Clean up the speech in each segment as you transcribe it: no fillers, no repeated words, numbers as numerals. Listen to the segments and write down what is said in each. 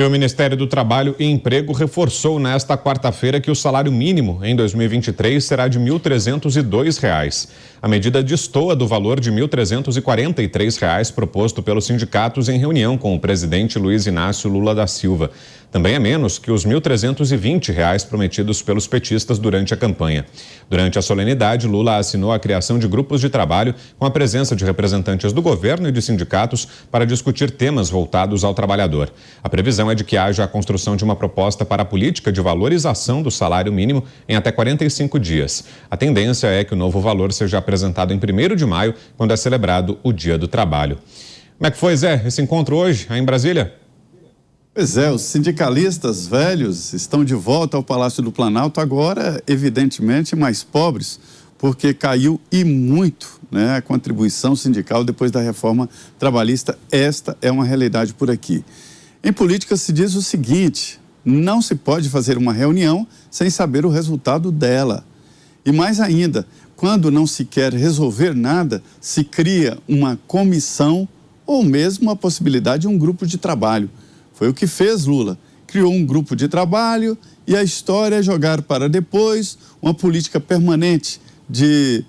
O Ministério do Trabalho e Emprego reforçou nesta quarta-feira que o salário mínimo em 2023 será de R$ 1.302. A medida destoa do valor de R$ 1.343 proposto pelos sindicatos em reunião com o presidente Luiz Inácio Lula da Silva. Também é menos que os R$ 1.320 prometidos pelos petistas durante a campanha. Durante a solenidade, Lula assinou a criação de grupos de trabalho com a presença de representantes do governo e de sindicatos para discutir temas voltados ao trabalhador. A previsão é de que haja a construção de uma proposta para a política de valorização do salário mínimo em até 45 dias. A tendência é que o novo valor seja apresentado em 1º de maio, quando é celebrado o Dia do Trabalho. Como é que foi, Zé, esse encontro hoje, aí em Brasília? Pois é, os sindicalistas velhos estão de volta ao Palácio do Planalto, agora, evidentemente, mais pobres, porque caiu e muito, né, a contribuição sindical depois da reforma trabalhista. Esta é uma realidade por aqui. Em política se diz o seguinte: não se pode fazer uma reunião sem saber o resultado dela. E mais ainda, quando não se quer resolver nada, se cria uma comissão ou mesmo a possibilidade de um grupo de trabalho. Foi o que fez Lula. Criou um grupo de trabalho e a história é jogar para depois uma política permanente de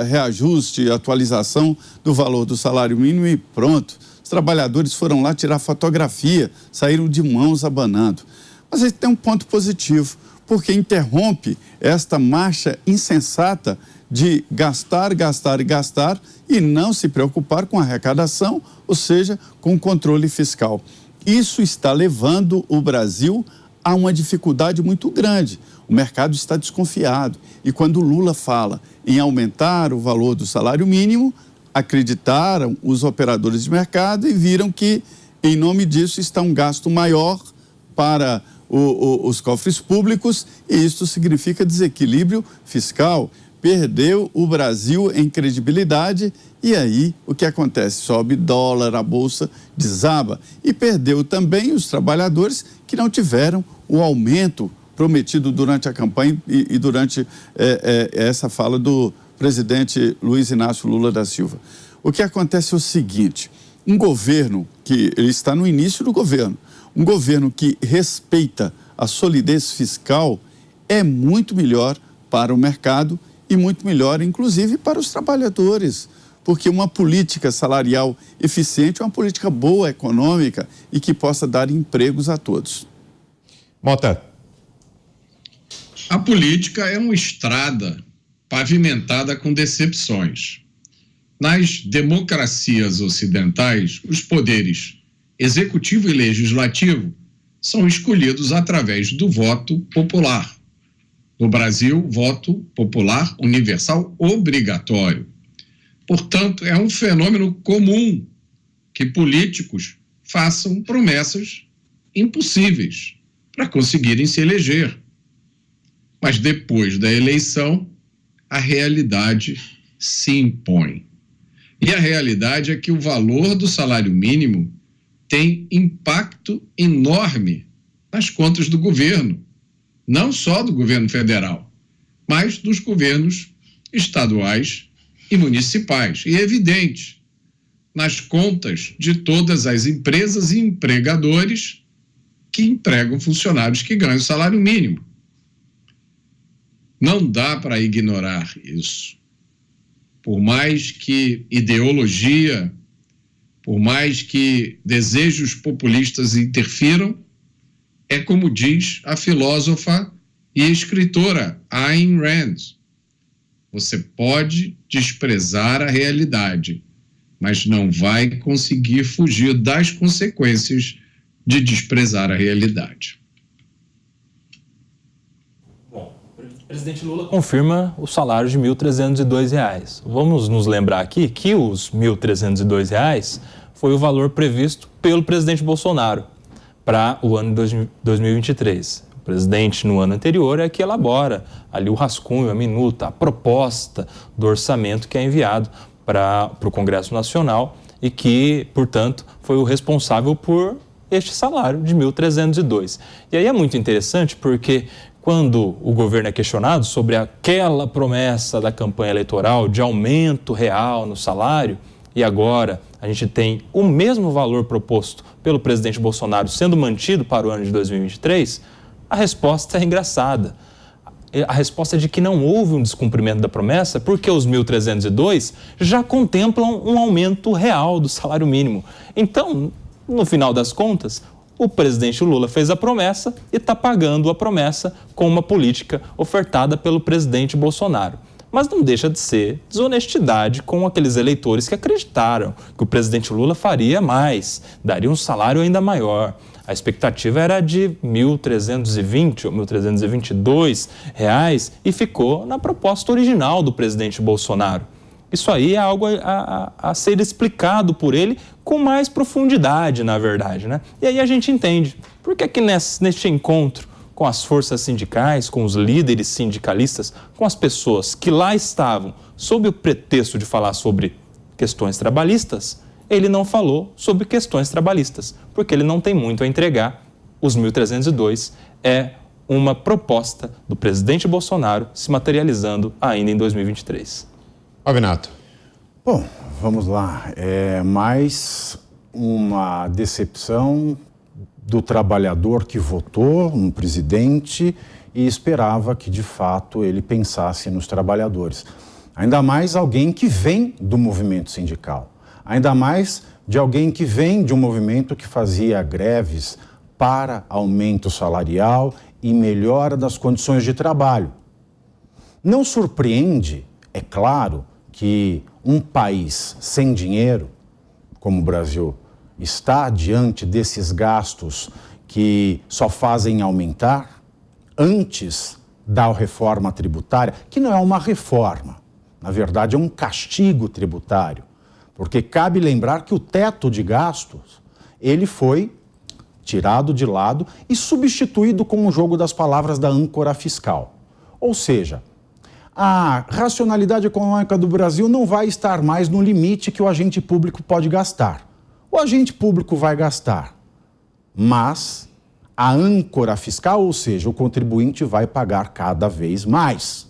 reajuste, atualização do valor do salário mínimo e pronto. Os trabalhadores foram lá tirar fotografia, saíram de mãos abanando. Mas aí tem um ponto positivo, porque interrompe esta marcha insensata de gastar, gastar e gastar e não se preocupar com a arrecadação, ou seja, com o controle fiscal. Isso está levando o Brasil a uma dificuldade muito grande. O mercado está desconfiado. E quando Lula fala em aumentar o valor do salário mínimo, acreditaram os operadores de mercado e viram que, em nome disso, está um gasto maior para os cofres públicos e isso significa desequilíbrio fiscal. Perdeu o Brasil em credibilidade e aí o que acontece? Sobe dólar, a bolsa desaba. E perdeu também os trabalhadores que não tiveram o aumento prometido durante a campanha e durante essa fala do presidente Luiz Inácio Lula da Silva. O que acontece é o seguinte: um governo que ele está no início do governo, um governo que respeita a solidez fiscal é muito melhor para o mercado e muito melhor, inclusive, para os trabalhadores, porque uma política salarial eficiente é uma política boa, econômica e que possa dar empregos a todos. Mota. A política é uma estrada pavimentada com decepções. Nas democracias ocidentais, os poderes executivo e legislativo são escolhidos através do voto popular. No Brasil, voto popular universal obrigatório. Portanto, é um fenômeno comum que políticos façam promessas impossíveis para conseguirem se eleger. Mas depois da eleição, a realidade se impõe. E a realidade é que o valor do salário mínimo tem impacto enorme nas contas do governo. Não só do governo federal, mas dos governos estaduais e municipais. E é evidente, nas contas de todas as empresas e empregadores que empregam funcionários que ganham salário mínimo. Não dá para ignorar isso. Por mais que ideologia, por mais que desejos populistas interfiram, é como diz a filósofa e escritora Ayn Rand: você pode desprezar a realidade, mas não vai conseguir fugir das consequências de desprezar a realidade. Bom, o presidente Lula confirma o salário de R$ 1.302. Vamos nos lembrar aqui que os R$ 1.302 foi o valor previsto pelo presidente Bolsonaro para o ano de 2023. O presidente, no ano anterior, é que elabora ali o rascunho, a minuta, a proposta do orçamento que é enviado para o Congresso Nacional e que, portanto, foi o responsável por este salário de R$ 1.302. E aí é muito interessante porque quando o governo é questionado sobre aquela promessa da campanha eleitoral de aumento real no salário, e agora a gente tem o mesmo valor proposto pelo presidente Bolsonaro sendo mantido para o ano de 2023, a resposta é engraçada. A resposta é de que não houve um descumprimento da promessa porque os 1.302 já contemplam um aumento real do salário mínimo. Então, no final das contas, o presidente Lula fez a promessa e está pagando a promessa com uma política ofertada pelo presidente Bolsonaro. Mas não deixa de ser desonestidade com aqueles eleitores que acreditaram que o presidente Lula faria mais, daria um salário ainda maior. A expectativa era de R$ 1.320 ou R$ 1.322 e ficou na proposta original do presidente Bolsonaro. Isso aí é algo a ser explicado por ele com mais profundidade, na verdade, né? E aí a gente entende por que neste encontro com as forças sindicais, com os líderes sindicalistas, com as pessoas que lá estavam sob o pretexto de falar sobre questões trabalhistas, ele não falou sobre questões trabalhistas, porque ele não tem muito a entregar. Os 1.302 é uma proposta do presidente Bolsonaro se materializando ainda em 2023. Pavinato. Bom, vamos lá. É mais uma decepção do trabalhador que votou no presidente e esperava que, de fato, ele pensasse nos trabalhadores. Ainda mais alguém que vem do movimento sindical. Ainda mais de alguém que vem de um movimento que fazia greves para aumento salarial e melhora das condições de trabalho. Não surpreende, é claro, que um país sem dinheiro, como o Brasil, está diante desses gastos que só fazem aumentar antes da reforma tributária, que não é uma reforma, na verdade é um castigo tributário. Porque cabe lembrar que o teto de gastos, ele foi tirado de lado e substituído com o jogo das palavras da âncora fiscal. Ou seja, a racionalidade econômica do Brasil não vai estar mais no limite que o agente público pode gastar. O agente público vai gastar, mas a âncora fiscal, ou seja, o contribuinte vai pagar cada vez mais.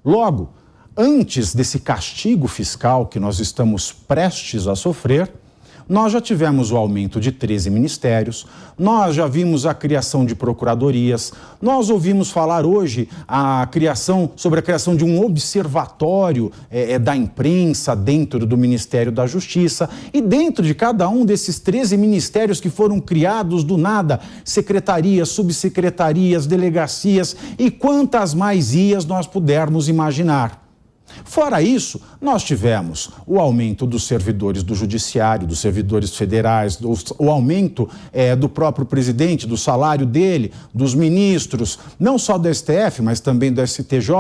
Logo, antes desse castigo fiscal que nós estamos prestes a sofrer, nós já tivemos o aumento de 13 ministérios, nós já vimos a criação de procuradorias, nós ouvimos falar hoje sobre a criação de um observatório da imprensa dentro do Ministério da Justiça, e dentro de cada um desses 13 ministérios que foram criados do nada, secretarias, subsecretarias, delegacias e quantas mais ias nós pudermos imaginar. Fora isso, nós tivemos o aumento dos servidores do judiciário, dos servidores federais, o aumento do próprio presidente, do salário dele, dos ministros, não só do STF, mas também do STJ,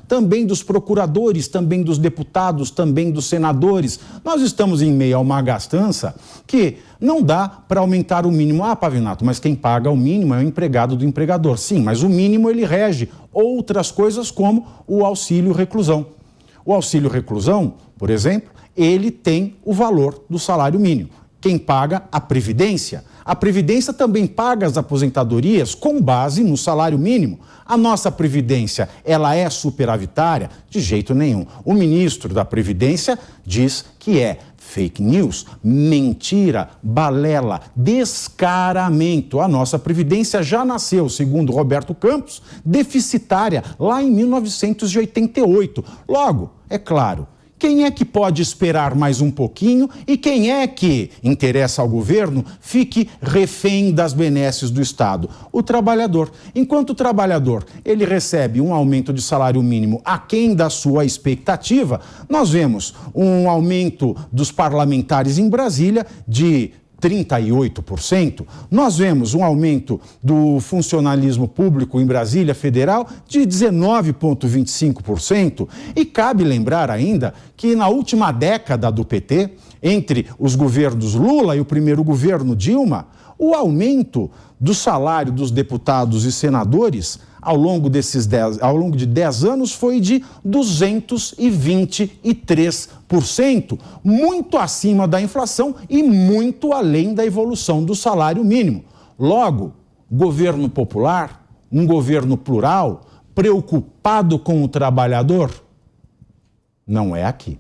também dos procuradores, também dos deputados, também dos senadores. Nós estamos em meio a uma gastança que não dá para aumentar o mínimo. Ah, Pavinato, mas quem paga o mínimo é o empregado do empregador. Sim, mas o mínimo ele rege outras coisas como o auxílio reclusão. O auxílio reclusão, por exemplo, ele tem o valor do salário mínimo. Quem paga? A Previdência. A Previdência também paga as aposentadorias com base no salário mínimo. A nossa Previdência, ela é superavitária? De jeito nenhum. O ministro da Previdência diz que é fake news, mentira, balela, descaramento. A nossa Previdência já nasceu, segundo Roberto Campos, deficitária lá em 1988. Logo, é claro, quem é que pode esperar mais um pouquinho e quem é que interessa ao governo fique refém das benesses do Estado? O trabalhador. Enquanto o trabalhador ele recebe um aumento de salário mínimo aquém da sua expectativa, nós vemos um aumento dos parlamentares em Brasília de 38%. Nós vemos um aumento do funcionalismo público em Brasília Federal de 19,25%. E cabe lembrar ainda que na última década do PT, entre os governos Lula e o primeiro governo Dilma, o aumento do salário dos deputados e senadores ao longo de 10 anos foi de 223%, muito acima da inflação e muito além da evolução do salário mínimo. Logo, governo popular, um governo plural, preocupado com o trabalhador, não é aqui.